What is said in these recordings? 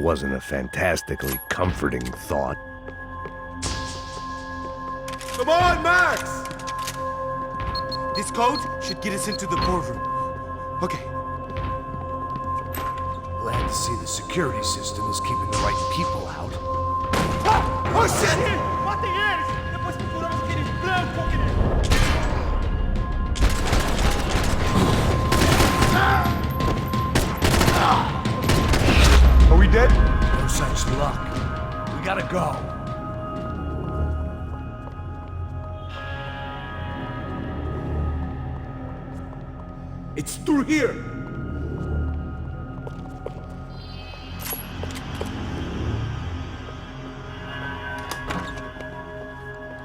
wasn't a fantastically comforting thought. Come on, Max! This code should get us into the boardroom. Okay. Glad to see the security system is keeping the right people out. Ah! Oh shit! Matem eles! Depois procuramos aqueles brancos que nem... Are we dead? No such luck. We gotta go. It's through here!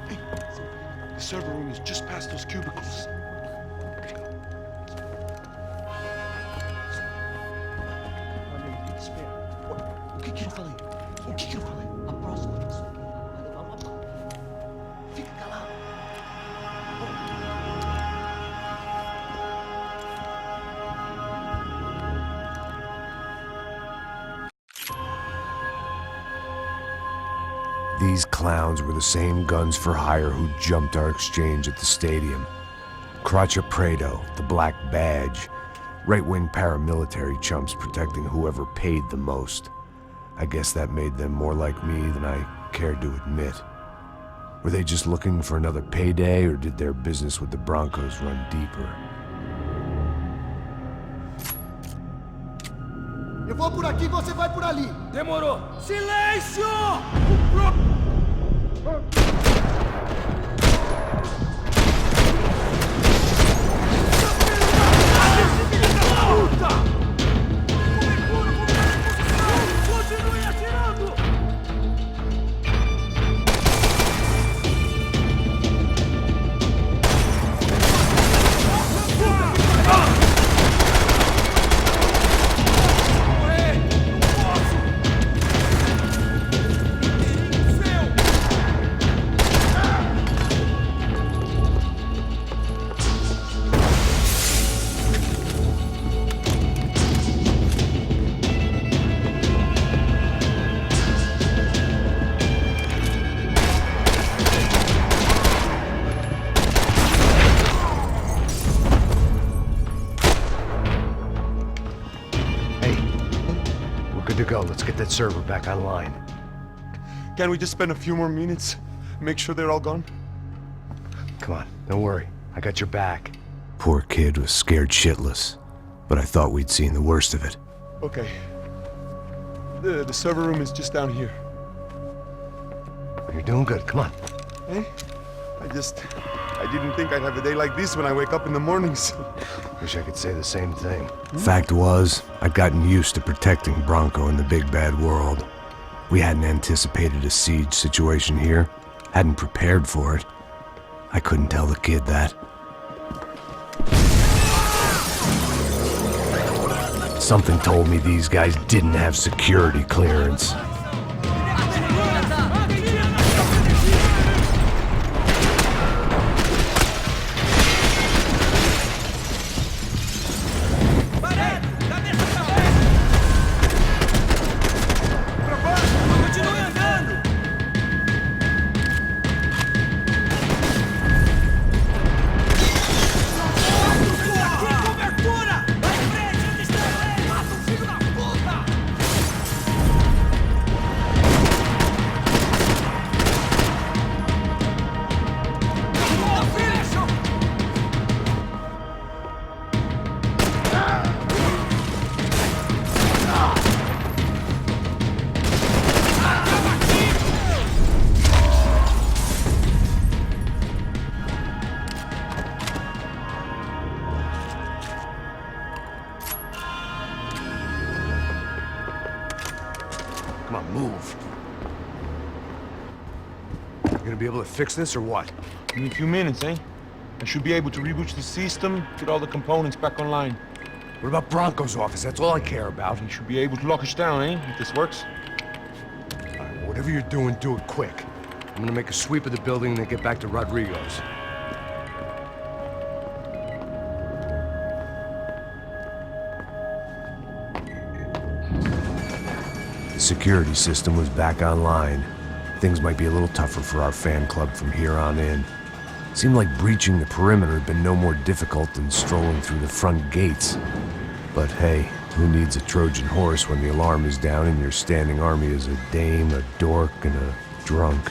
Hey, the server room is just past those cubicles. O que eu falei? O que eu falei? A próxima pessoa vai levar uma bala. Fica calado. These clowns were the same guns for hire who jumped our exchange at the stadium. Crotcha Prado, the Black Badge, right-wing paramilitary chumps protecting whoever paid the most. I guess that made them more like me than I cared to admit. Were they just looking for another payday, or did their business with the Broncos run deeper? Eu vou por aqui, você vai por ali. Demorou! Silêncio! Continue atirando! To go. Let's get that server back online. Can't we just spend a few more minutes? Make sure they're all gone? Come on, don't worry. I got your back. Poor kid was scared shitless, but I thought we'd seen the worst of it. Okay. The server room is just down here. You're doing good. Come on. Eh? I didn't think I'd have a day like this when I wake up in the mornings. Wish I could say the same thing. Fact was, I'd gotten used to protecting Bronco in the big bad world. We hadn't anticipated a siege situation here, hadn't prepared for it. I couldn't tell the kid that. Something told me these guys didn't have security clearance. Come on, move. You gonna be able to fix this or what? Give me a few minutes, eh? I should be able to reboot the system, get all the components back online. What about Bronco's office? That's all I care about. You should be able to lock us down, eh? If this works. All right, whatever you're doing, do it quick. I'm gonna make a sweep of the building and then get back to Rodrigo's. The security system was back online, things might be a little tougher for our fan club from here on in. Seemed like breaching the perimeter had been no more difficult than strolling through the front gates. But hey, who needs a Trojan horse when the alarm is down and your standing army is a dame, a dork, and a drunk?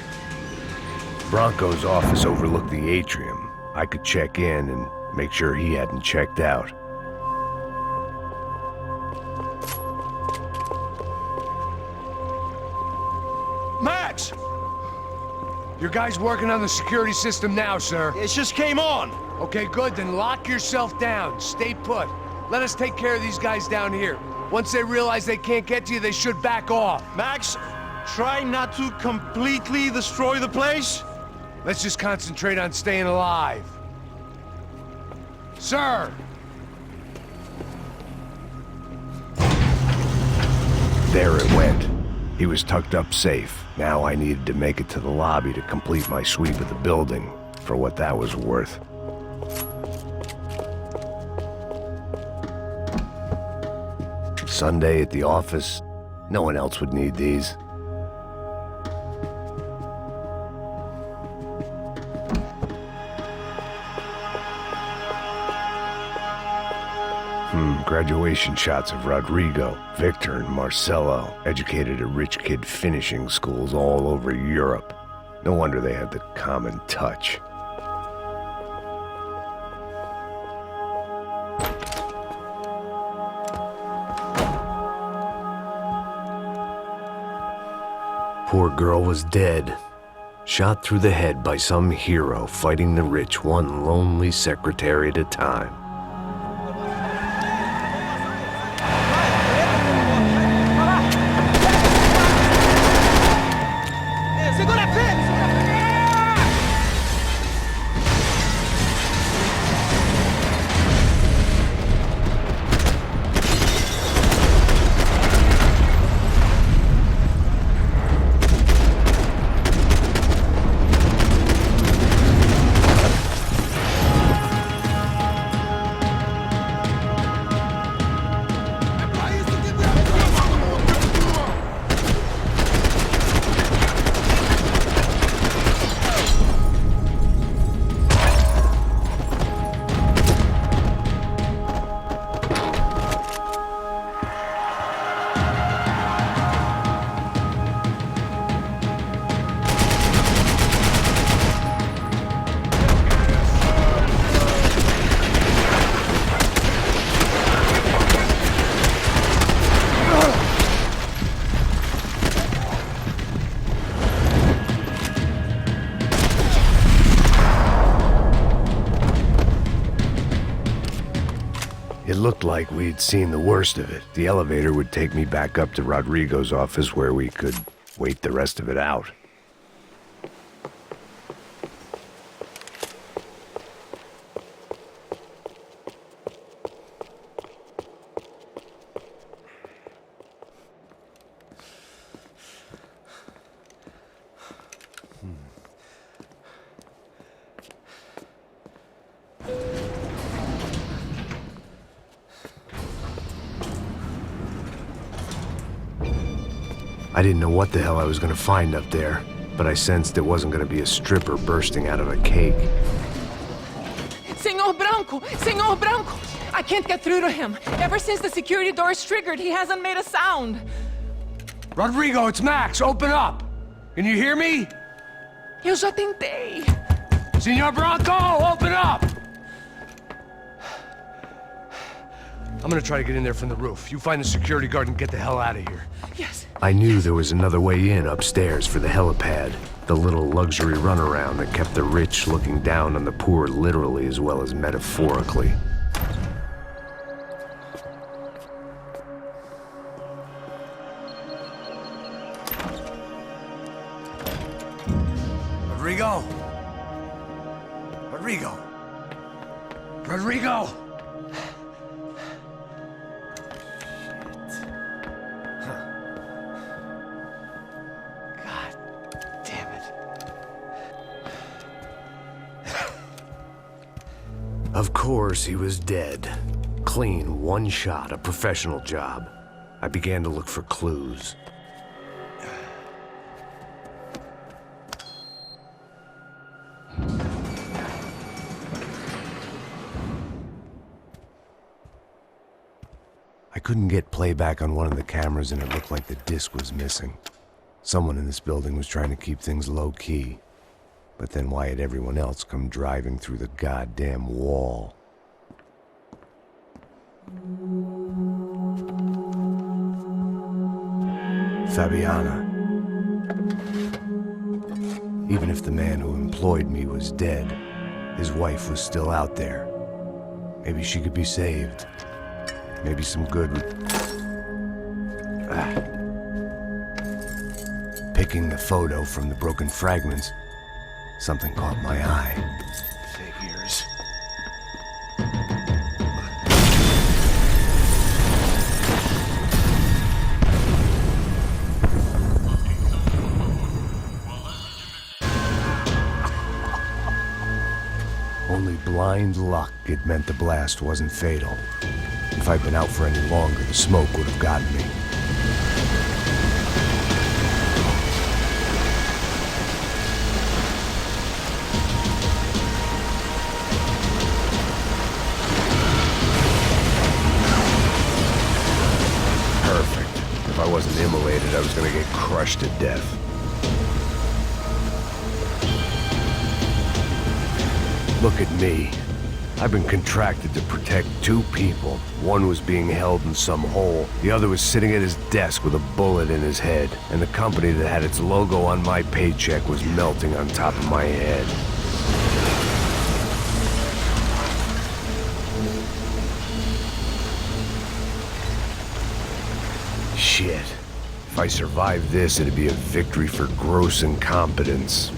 Bronco's office overlooked the atrium. I could check in and make sure he hadn't checked out. Max! Your guys working on the security system now, sir. It just came on! Okay, good, then lock yourself down. Stay put. Let us take care of these guys down here. Once they realize they can't get to you, they should back off. Max, try not to completely destroy the place. Let's just concentrate on staying alive. Sir! There it went. He was tucked up safe. Now I needed to make it to the lobby to complete my sweep of the building, for what that was worth. Sunday at the office. No one else would need these. Graduation shots of Rodrigo, Victor, and Marcelo, educated at rich kid finishing schools all over Europe. No wonder they had the common touch. Poor girl was dead. Shot through the head by some hero fighting the rich one lonely secretary at a time. It looked like we'd seen the worst of it. The elevator would take me back up to Rodrigo's office where we could wait the rest of it out. I didn't know what the hell I was gonna find up there, but I sensed it wasn't gonna be a stripper bursting out of a cake. Señor Branco! Señor Branco! I can't get through to him. Ever since the security door is triggered, he hasn't made a sound. Rodrigo, it's Max! Open up! Can you hear me? Eu já tentei. Señor Branco, open up! I'm gonna try to get in there from the roof. You find the security guard and get the hell out of here. Yes. I knew there was another way in upstairs for the helipad, the little luxury runaround that kept the rich looking down on the poor literally as well as metaphorically. Rodrigo! Rodrigo! Rodrigo! Of course, he was dead. Clean, one shot, a professional job. I began to look for clues. couldn't get playback on one of the cameras and it looked like the disc was missing. Someone in this building was trying to keep things low-key. But then why had everyone else come driving through the goddamn wall? Fabiana. Even if the man who employed me was dead, his wife was still out there. Maybe she could be saved. Maybe some good would... Picking the photo from the broken fragments, something caught my eye. Figures. Only blind luck it meant the blast wasn't fatal. If I'd been out for any longer, the smoke would have gotten me. Perfect. If I wasn't immolated, I was gonna get crushed to death. Look at me. I've been contracted to protect two people. One was being held in some hole. The other was sitting at his desk with a bullet in his head. And the company that had its logo on my paycheck was melting on top of my head. Shit. If I survived this, it'd be a victory for gross incompetence.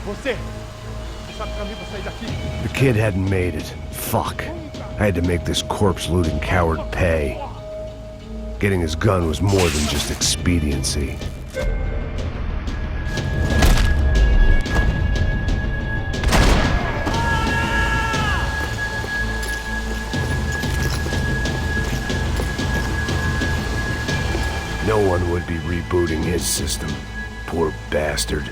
Você sabe o caminho pra sair daqui? The kid hadn't made it. Fuck. I had to make this corpse-looting coward pay. Getting his gun was more than just expediency. No one would be rebooting his system. Poor bastard.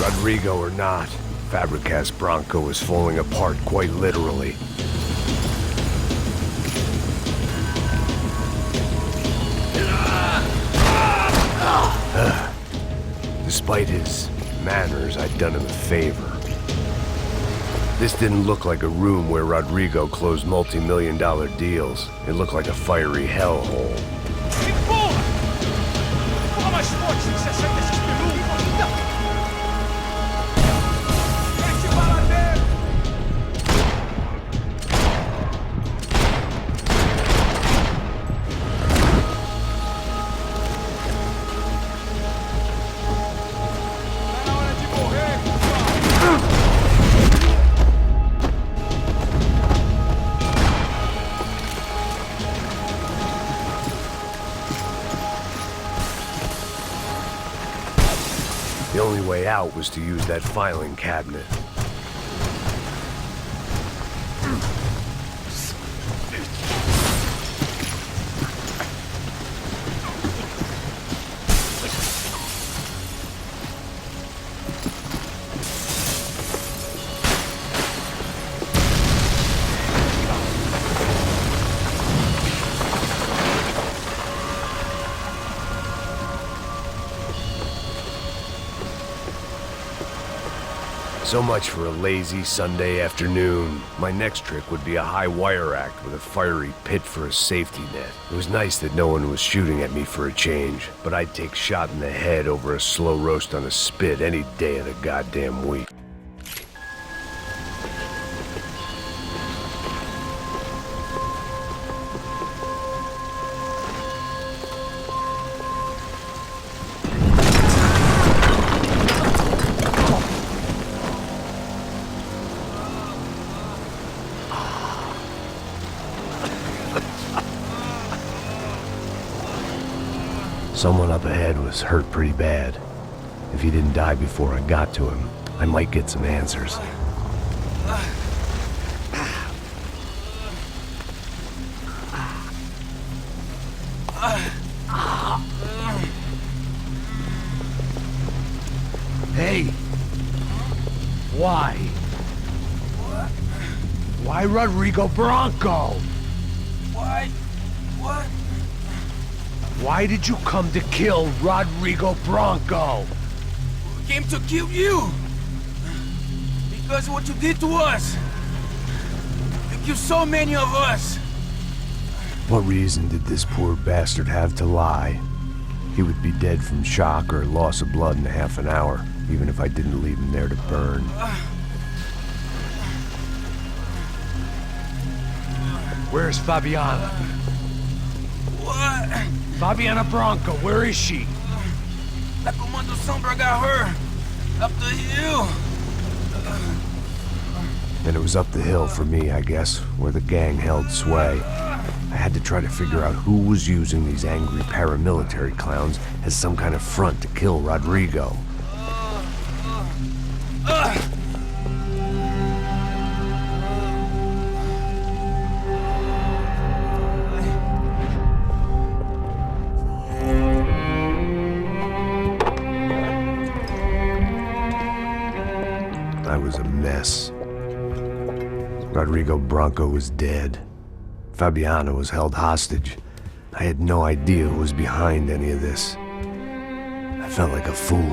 Rodrigo or not, Fabregas Bronco was falling apart quite literally. Despite his manners, I'd done him a favor. This didn't look like a room where Rodrigo closed multi-million-dollar deals. It looked like a fiery hellhole. Porra mais forte que você acerta esses perus! Mete bala nele! Tá na hora de morrer, The only way out was to use that filing cabinet. So much for a lazy Sunday afternoon. My next trick would be a high wire act with a fiery pit for a safety net. It was nice that no one was shooting at me for a change, but I'd take shot in the head over a slow roast on a spit any day of the goddamn week. Someone up ahead was hurt pretty bad. If he didn't die before I got to him, I might get some answers. Hey! Why? Why Rodrigo Bronco? Why? What? Why did you come to kill Rodrigo Bronco? We came to kill you! Because of what you did to us! You killed so many of us! What reason did this poor bastard have to lie? He would be dead from shock or loss of blood in half an hour, even if I didn't leave him there to burn. Where's Fabiana? What? Fabiana Bronco, where is she? La Comando Sombra got her! Up the hill! And it was up the hill for me, I guess, where the gang held sway. I had to try to figure out who was using these angry paramilitary clowns as some kind of front to kill Rodrigo. I was a mess. Rodrigo Bronco was dead. Fabiana was held hostage. I had no idea who was behind any of this. I felt like a fool.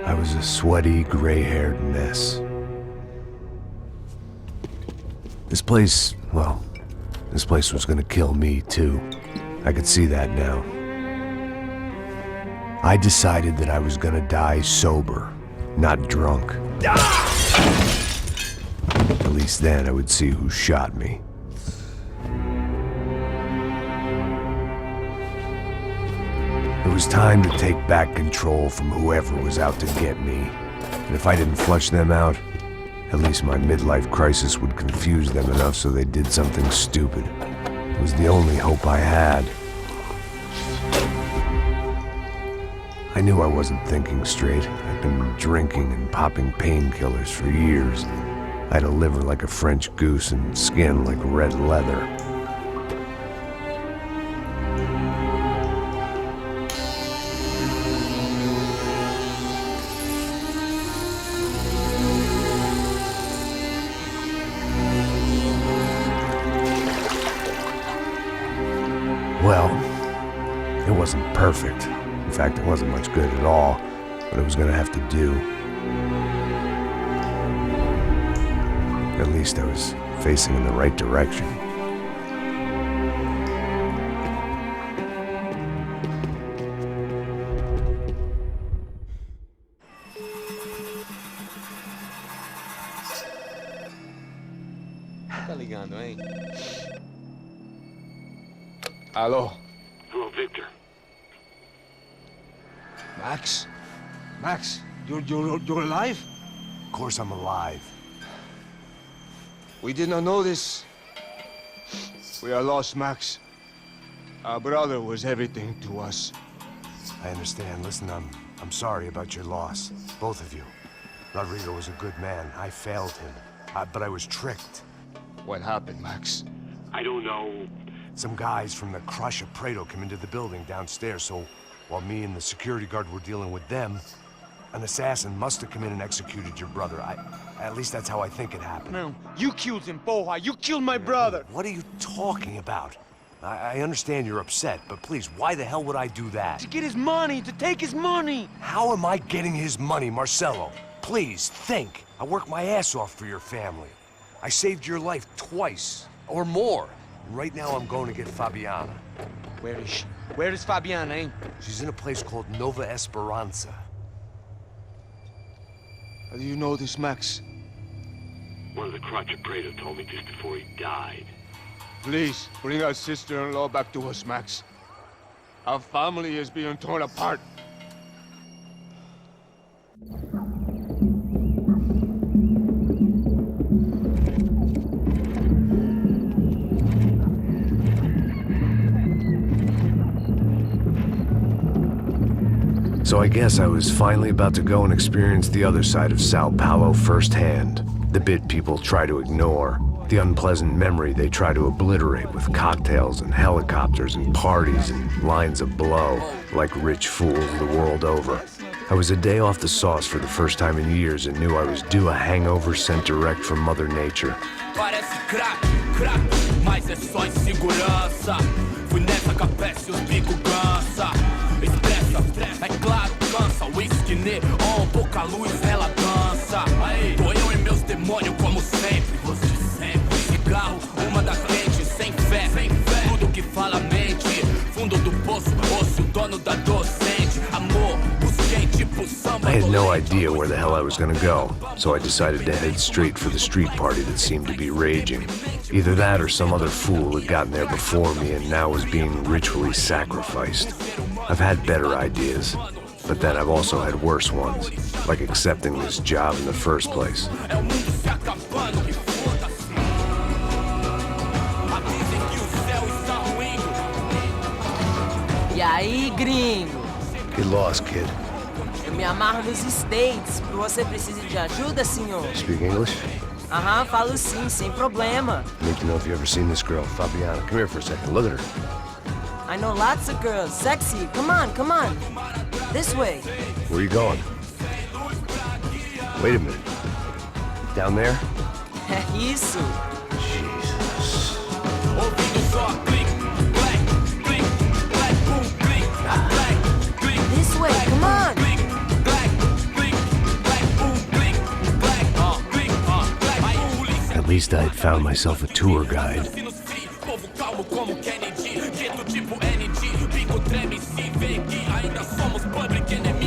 I was a sweaty, gray-haired mess. This place, well, this place was gonna kill me too. I could see that now. I decided that I was gonna die sober, not drunk. At least then I would see who shot me. It was time to take back control from whoever was out to get me. And if I didn't flush them out, at least my midlife crisis would confuse them enough so they did something stupid. It was the only hope I had. I knew I wasn't thinking straight. I'd been drinking and popping painkillers for years. I had a liver like a French goose and skin like red leather. Well, it wasn't perfect. In fact, it wasn't much good at all, but it was gonna have to do. At least I was facing in the right direction. Tá ligando, hein? Alô? Hello, Victor. Max? Max, you're alive? Of course I'm alive. We did not know this. We are lost, Max. Our brother was everything to us. I understand. Listen, I'm sorry about your loss. Both of you. Rodrigo was a good man. I failed him. But I was tricked. What happened, Max? I don't know. Some guys from the Crush Prado came into the building downstairs, so while me and the security guard were dealing with them, an assassin must have come in and executed your brother. At least that's how I think it happened. No, you killed him, Porra. You killed my brother. What are you talking about? I understand you're upset, but please, why the hell would I do that? To get his money, to take his money. How am I getting his money, Marcelo? Please, think. I worked my ass off for your family. I saved your life twice, or more. Right now I'm going to get Fabiana. Where is she? Where is Fabiana, eh? She's in a place called Nova Esperanza. How do you know this, Max? One of the Crotch Prado told me just before he died. Please, bring our sister-in-law back to us, Max. Our family is being torn apart. So I guess I was finally about to go and experience the other side of Sao Paulo firsthand. The bit people try to ignore. The unpleasant memory they try to obliterate with cocktails and helicopters and parties and lines of blow, like rich fools the world over. I was a day off the sauce for the first time in years and knew I was due a hangover sent direct from Mother Nature. Parece crack, mas é só insegurança. Fui nessa capeste, os bico cansa. Estressa, é claro, cansa. Whisky neon, pouca luz, ela dança. Tô eu e meus demônios como sempre. Você sempre. Cigarro, uma das lentes, sem fé. Tudo que fala mente. Fundo do poço, osso, dono da docente. Amor, busquei tipo samba. I had no idea where the hell I was gonna go, so I decided to head straight for the street party that seemed to be raging. Either that or some other fool had gotten there before me and now was being ritually sacrificed. I've had better ideas, but then I've also had worse ones, like accepting this job in the first place. E aí, gringo? Get lost, kid. Eu me amarro nos States. Você precisa de ajuda, senhor? Speak English? Aham, falo sim, sem problema. I need to know if you've ever seen this girl, Fabiana. Come here for a second. Look at her. I know lots of girls. Sexy. Come on, come on. This way. Where are you going? Wait a minute. Down there? É isso. Jesus. This way, come on. At least I had found myself a tour guide. Ainda somos public enemy.